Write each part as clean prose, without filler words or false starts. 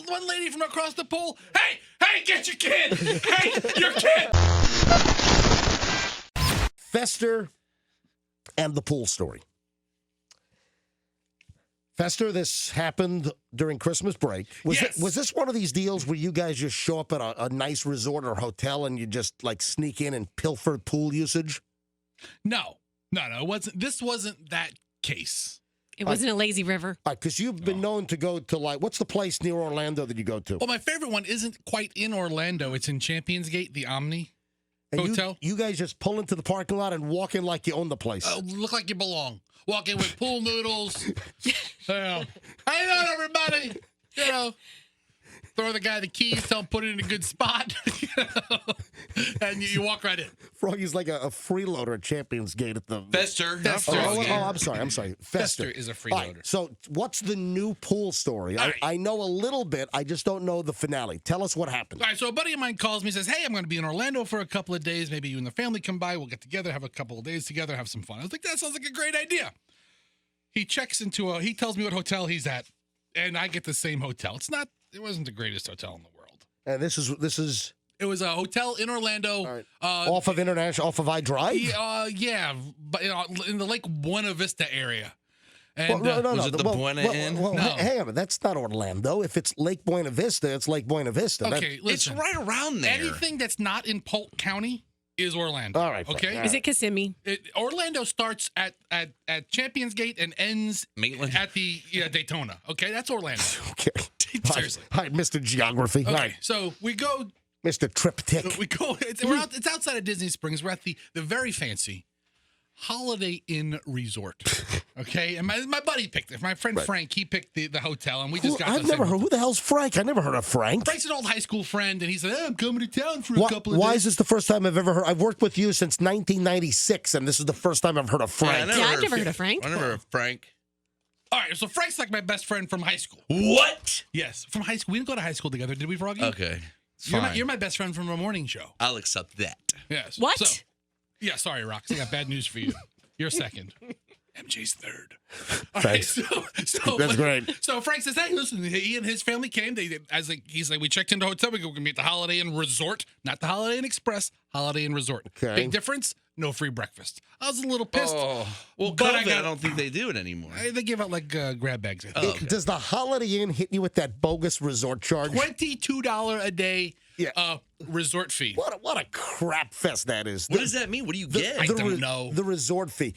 one lady from across the pool, hey, get your kid. Hey, your kid. Fester and the pool story. Fester, this happened during Christmas break. Was this one of these deals where you guys just show up at a nice resort or hotel and you just like sneak in and pilfer pool usage? No. It wasn't. This wasn't that case. It wasn't a lazy river. Because you've been known to go to, like, what's the place near Orlando that you go to? Well, my favorite one isn't quite in Orlando. It's in Champions Gate, the Omni Hotel. You guys just pull into the parking lot and walk in like you own the place. Look like you belong. Walk in with pool noodles. How you doing, everybody? Throw the guy the keys, tell him put it in a good spot, and you walk right in. Froggy's like a freeloader at Champions Gate at the Fester. I'm sorry. Fester is a freeloader. Right, so what's the new pool story? Right. I know a little bit. I just don't know the finale. Tell us what happened. All right, so a buddy of mine calls me and says, hey, I'm going to be in Orlando for a couple of days. Maybe you and the family come by. We'll get together, have a couple of days together, have some fun. I was like, that sounds like a great idea. He checks into he tells me what hotel he's at, and I get the same hotel. It wasn't the greatest hotel in the world. And this is. It was a hotel in Orlando. Right. Off of I Drive? Yeah, but in the Lake Buena Vista area. And, no. Was it the Buena Inn? No. Hang on, that's not Orlando. If it's Lake Buena Vista, it's Lake Buena Vista. Okay, listen. It's right around there. Anything that's not in Polk County is Orlando. All right. Okay. All right. Is it Kissimmee? Orlando starts at Champions Gate and ends Maitland? at the Daytona. Okay, that's Orlando. Okay. Seriously. All right, Mr. Geography. Okay, All right. so we go. Mr. Triptych. We go. It's outside of Disney Springs. We're at the very fancy Holiday Inn Resort. Okay, and my buddy picked it. My friend Frank, he picked the hotel, and we just got. I've never heard. Who the hell's Frank? I never heard of Frank. Frank's an old high school friend, and he said, hey, I'm coming to town for a couple of days. Why is this the first time I've ever heard? I've worked with you since 1996, and this is the first time I've heard of Frank. I've never heard of Frank. I never heard of Frank. All right, so Frank's like my best friend from high school. What? Yes, from high school. We didn't go to high school together, did we, Froggy? Okay. You're my best friend from a morning show. I'll accept that. Yes. What? So, yeah, sorry, Rox. I got bad news for you. You're second. MJ's third. All Thanks. Right, so That's great. So Frank says, hey, listen, he and his family came. He's like, we checked into a hotel. We're going to be at the Holiday Inn Resort, not the Holiday Inn Express, Holiday Inn Resort. Okay. Big difference, no free breakfast. I was a little pissed. Oh, well, but COVID, I don't think they do it anymore. They give out like grab bags. I think. Okay. Does the Holiday Inn hit you with that bogus resort charge? $22 a day Yeah. Resort fee. What a crap fest that is. What does that mean? What do you get? I don't know. The resort fee.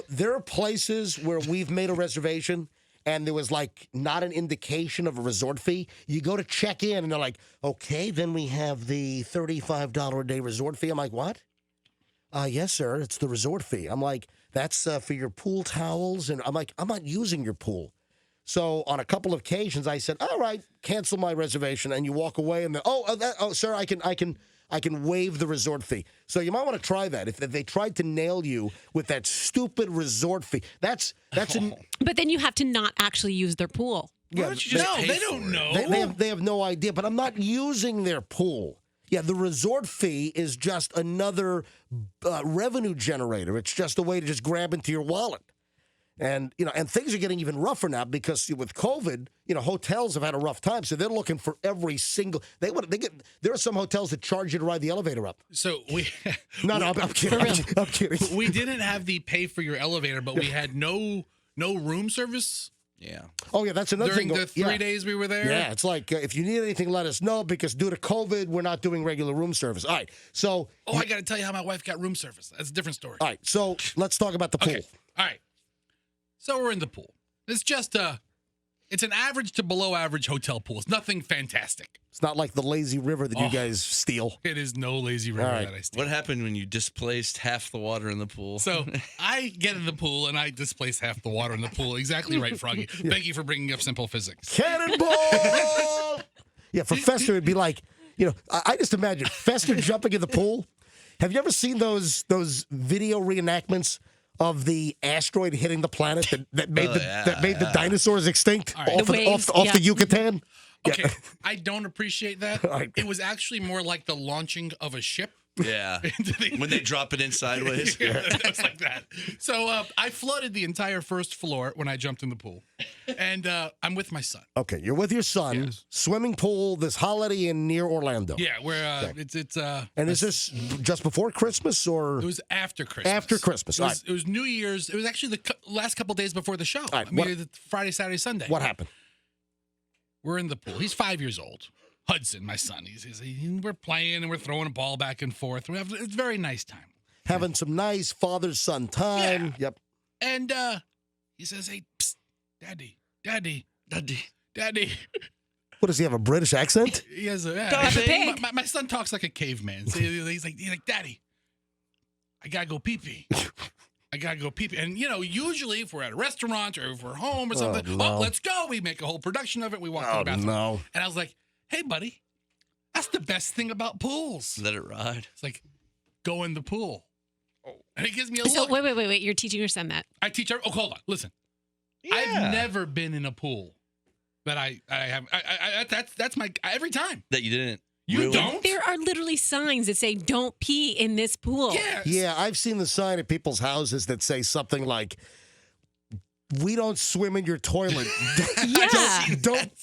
There are places where we've made a reservation and there was like not an indication of a resort fee. You go to check in and they're like, okay, then we have the $35 a day resort fee. I'm like, what? Yes, sir. It's the resort fee. I'm like, that's for your pool towels. And I'm like, I'm not using your pool. So on a couple of occasions, I said, all right, cancel my reservation. And you walk away and then, sir, I can waive the resort fee. So you might want to try that. If they tried to nail you with that stupid resort fee, that's But then you have to not actually use their pool. Why don't you just they don't know. They have no idea, but I'm not using their pool. Yeah, the resort fee is just another revenue generator. It's just a way to just grab into your wallet. And and things are getting even rougher now because with COVID, hotels have had a rough time, so they're looking for every single. There are some hotels that charge you to ride the elevator up. So we. I'm kidding. I'm kidding. We didn't have the pay for your elevator, but we had no room service. Yeah. Oh yeah, that's another during thing. the 3 days we were there. Yeah, it's like if you need anything, let us know because due to COVID, we're not doing regular room service. All right, so. I got to tell you how my wife got room service. That's a different story. All right, so let's talk about the pool. Okay. All right. So we're in the pool. It's just it's an average to below average hotel pool. It's nothing fantastic. It's not like the lazy river that you guys steal. It is no lazy river right. that I steal. What happened when you displaced half the water in the pool? So I get in the pool and I displace half the water in the pool. Exactly right, Froggy. Thank you for bringing up simple physics. Cannonball! Yeah, for Fester, it'd be like, I just imagine Fester jumping in the pool. Have you ever seen those video reenactments of the asteroid hitting the planet that made the dinosaurs extinct right. off the Yucatan? Okay, Yeah. I don't appreciate that. Right. It was actually more like the launching of a ship. Yeah. When they drop it in sideways. Yeah, it was like that. So I flooded the entire first floor when I jumped in the pool, and I'm with my son. Okay, you're with your son. Yes. Swimming pool this holiday in near Orlando. Yeah, where it's And is this just before Christmas or it was after Christmas. after Christmas? It All was, right. it was New Year's. It was actually the last couple days before the show. right, I mean, what- the Friday, Saturday, Sunday. What happened? We're in the pool. He's 5 years old. Hudson, my son. We're playing and we're throwing a ball back and forth. It's a very nice time. Having some nice father-son time. Yeah. Yep. And he says, "Hey, psst, Daddy. What does he have, a British accent? He has a Peppa Pig. my son talks like a caveman. So he's like, Daddy, I gotta go pee pee. I gotta go pee pee. And usually if we're at a restaurant or if we're home or something, no. let's go. We make a whole production of it. We walk to the bathroom. no. And I was like, hey, buddy, that's the best thing about pools. Let it ride. It's like, go in the pool. And he gives me a So look. wait. You're teaching your son that. I teach her. Oh, hold on. Listen. I've never been in a pool that I have. That's my every time. That you didn't. You ruin? don't? There are literally signs that say "Don't pee in this pool." Yes. Yeah, I've seen the sign at people's houses that say something like, "We don't swim in your toilet. Yeah.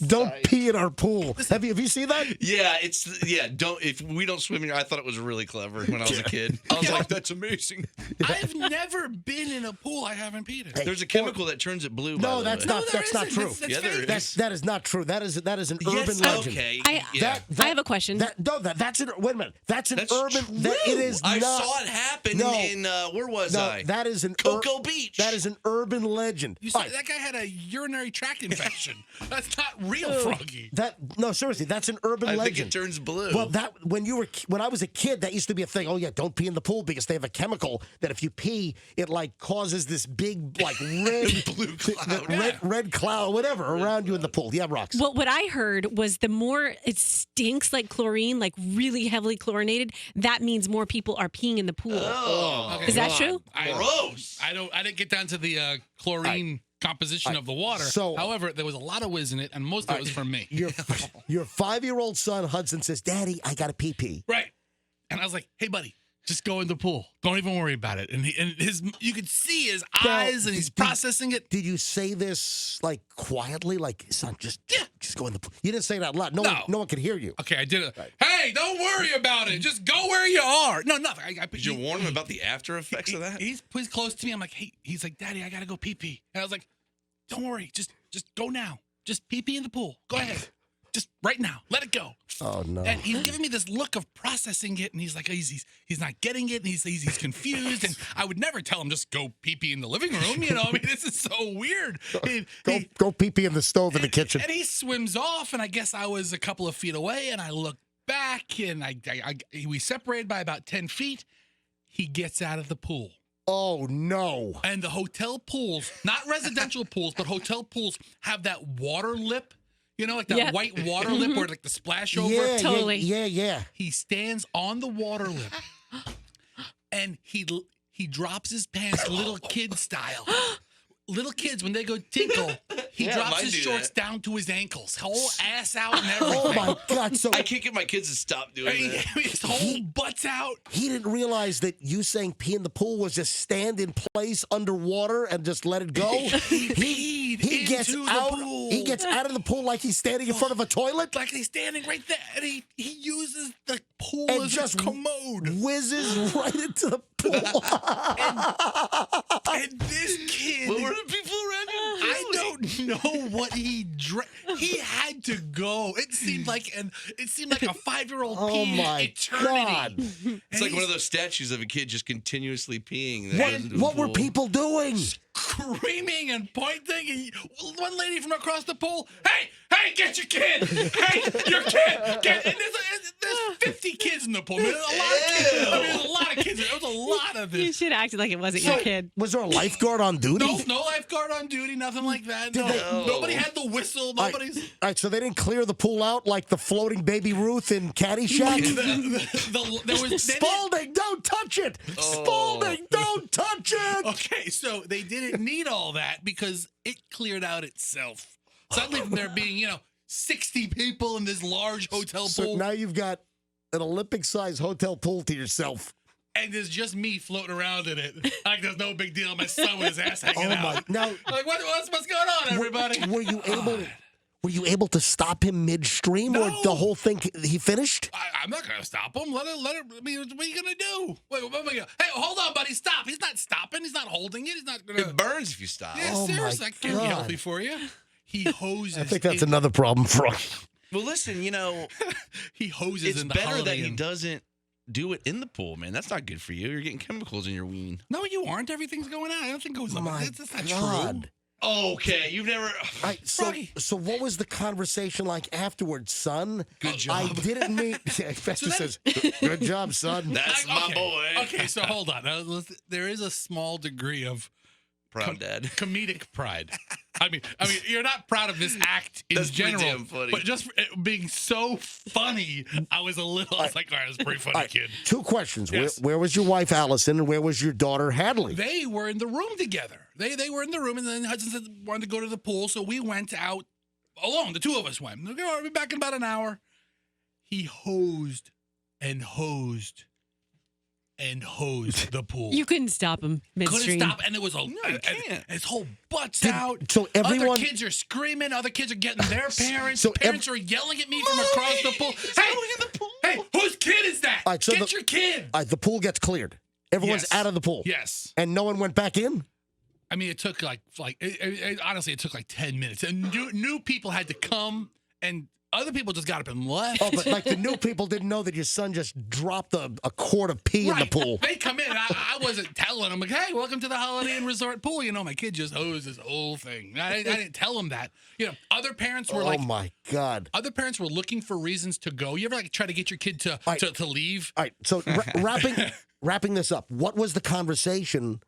don't pee in our pool." Have you seen that? Yeah, if we don't swim in here, I thought it was really clever when I was a kid. I was like, that's amazing. I've never been in a pool I haven't peed in. There's a chemical that turns it blue. by No, the that's way. not. That's not true. That's Yeah, there fake. is. That is not true. That is an Yes, urban legend. okay. I- yeah. I have a question. That's an. Wait a minute. That's an That's urban. true. That it is I not. saw it happen No. in where was No, I? that is an Cocoa Beach. That is an urban legend. You All said right, that guy had a urinary tract infection. That's not real, Froggy. no, seriously, that's an urban I think legend. it turns blue. Well, when I was a kid, that used to be a thing. Oh yeah, don't pee in the pool because they have a chemical that if you pee, it like causes this big like red blue cloud. red cloud, whatever, around you in the pool. Yeah, Rox. Well, what I heard was the more it stinks like chlorine, like really heavily chlorinated, that means more people are peeing in the pool. Oh, Okay, Is that hold true? on. gross. I didn't get down to the chlorine composition of the water. So- however, there was a lot of whiz in it, and most of it was from me. Your 5-year-old son Hudson says, "Daddy, I got to pee." Right. And I was like, hey, buddy, just go in the pool. Don't even worry about it. And you could see his eyes, and he's processing it. Did you say this like quietly, like son, just go in the pool? You didn't say it out loud. No one could hear you. Okay, I did it. Hey, don't worry about it. Just go where you are. No, nothing. Did you warn him about the after effects of that? He's close to me. I'm like, hey, he's like, Daddy, I gotta go pee pee. And I was like, don't worry, just go now. Just pee pee in the pool. Go ahead. Just right now. Let it go. Oh no. And he's giving me this look of processing it, and he's like, he's not getting it, and he's confused. And I would never tell him just go pee pee in the living room. I mean, this is so weird. Go pee pee in the stove in the kitchen. And he swims off, and I guess I was a couple of feet away, and I look back, and we separated by about 10 feet. He gets out of the pool. Oh no. And the hotel pools, not residential pools, but hotel pools have that water lip, like that Yeah. white water lip where like the splash over. Yeah, Totally. Yeah. He stands on the water lip, and he drops his pants little kid style. Little kids, when they go tinkle, he Yeah, drops mine his do shorts that. down to his ankles, whole ass out and everything. Oh my God. So I can't get my kids to stop doing that. His whole butt's out. he didn't realize that you saying pee in the pool was just stand in place underwater and just let it go. Peed He gets into the out. pool. He gets out of the pool like he's standing in front of a toilet Like he's standing right there, and he uses the pool and as just a commode. whizzes right into the pool. And this kid, What were the people around you I don't know what he drank. He had to go. It seemed like a 5-year-old Oh peeing my eternity. God. It's like one of those statues of a kid just continuously peeing. that goes into the What were pool. people doing? Screaming and pointing, and one lady from across the pool, hey, get your kid! Hey, your kid! Get! And there's 50 kids in the pool. I mean, there's a lot of kids. I mean, there's a lot of kids. There was a lot of You this. should act like it wasn't your kid. Was there a lifeguard on duty? No lifeguard on duty, nothing like that. Did they- Nobody had the whistle. All Nobody's. right, so they didn't clear the pool out like the floating baby Ruth in Caddyshack? There was. Spalding, don't touch it! Spalding, don't touch it! Okay, so they didn't need all that because it cleared out itself. Suddenly, from there being 60 people in this large hotel So pool. now you've got an Olympic-sized hotel pool to yourself. And there's just me floating around in it. Like there's no big deal. My son with his ass hanging out. Now, Like what's going on, everybody? were you able to stop him midstream, No. or the whole thing he finished? I'm not gonna stop him. Let him. I mean, what are you gonna do? Wait, what am I gonna? Hey, hold on, buddy. Stop. He's not stopping. He's not holding it. He's not gonna. It burns if you stop. Yeah, Oh, my seriously, that can't be God. healthy for you. He hoses. I think that's another problem for us. Well, listen, He hoses it's in the better that Holiday he Inn. do do it in the pool, man. That's not good for you. You're getting chemicals in your ween. No, you aren't. Everything's going on. I don't think it goes on. My That's not God. true. Okay, you've never. All right, Froggy. so what was the conversation like afterwards, son? Good job. I didn't mean. Festus says, "Good job, son." That's my Okay. boy. Okay, so hold on. There is a small degree of Proud dad. comedic pride. I mean, you're not proud of this act in That's pretty general, damn funny. but just it being so funny, I was like, all right, that's pretty funny, All right, kid. 2 questions. Yes. Where was your wife, Allison, and where was your daughter, Hadley? They were in the room together. They were in the room, and then Hudson said wanted to go to the pool, so we went out alone. The 2 of us went. We'll be back in about an hour. He hosed and hosed and hosed the pool. You couldn't stop him midstream. couldn't stop, and it was you can't. his whole butt's out. so everyone- other kids are screaming, other kids are getting their parents. So Parents are yelling at me from across the pool. Hey, whose kid is that? All right, so Get your kid. The pool gets cleared. Everyone's Yes. out of the pool. Yes. And no one went back in? I mean, it took honestly, it took like 10 minutes, and new people had to come, and other people just got up and left. Oh, but like the new people didn't know that your son just dropped a quart of pee in the pool. They come in. I wasn't telling them, like, hey, welcome to the Holiday Inn Resort pool. My kid just hosed this whole thing. I didn't tell them that. Other parents were Oh my God. other parents were looking for reasons to go. You ever try to get your kid to leave? All right, so wrapping this up, what was the conversation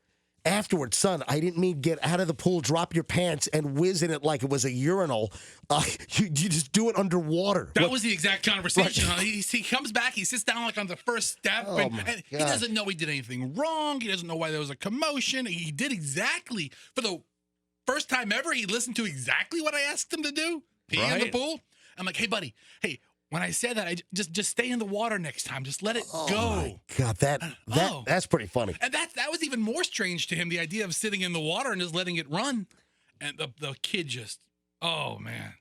afterwards? Son, I didn't mean get out of the pool, drop your pants, and whiz in it like it was a urinal. You just do it underwater. That was the exact conversation. He comes back, he sits down like on the first step, and he doesn't know he did anything wrong. He doesn't know why there was a commotion. He did exactly, for the first time ever, he listened to exactly what I asked him to do. Pee in the Right. pool. I'm like, hey, buddy, when I said that, I just stay in the water next time. Just let it go. My God, that's pretty funny. And that was even more strange to him, the idea of sitting in the water and just letting it run. And the kid just, oh, man.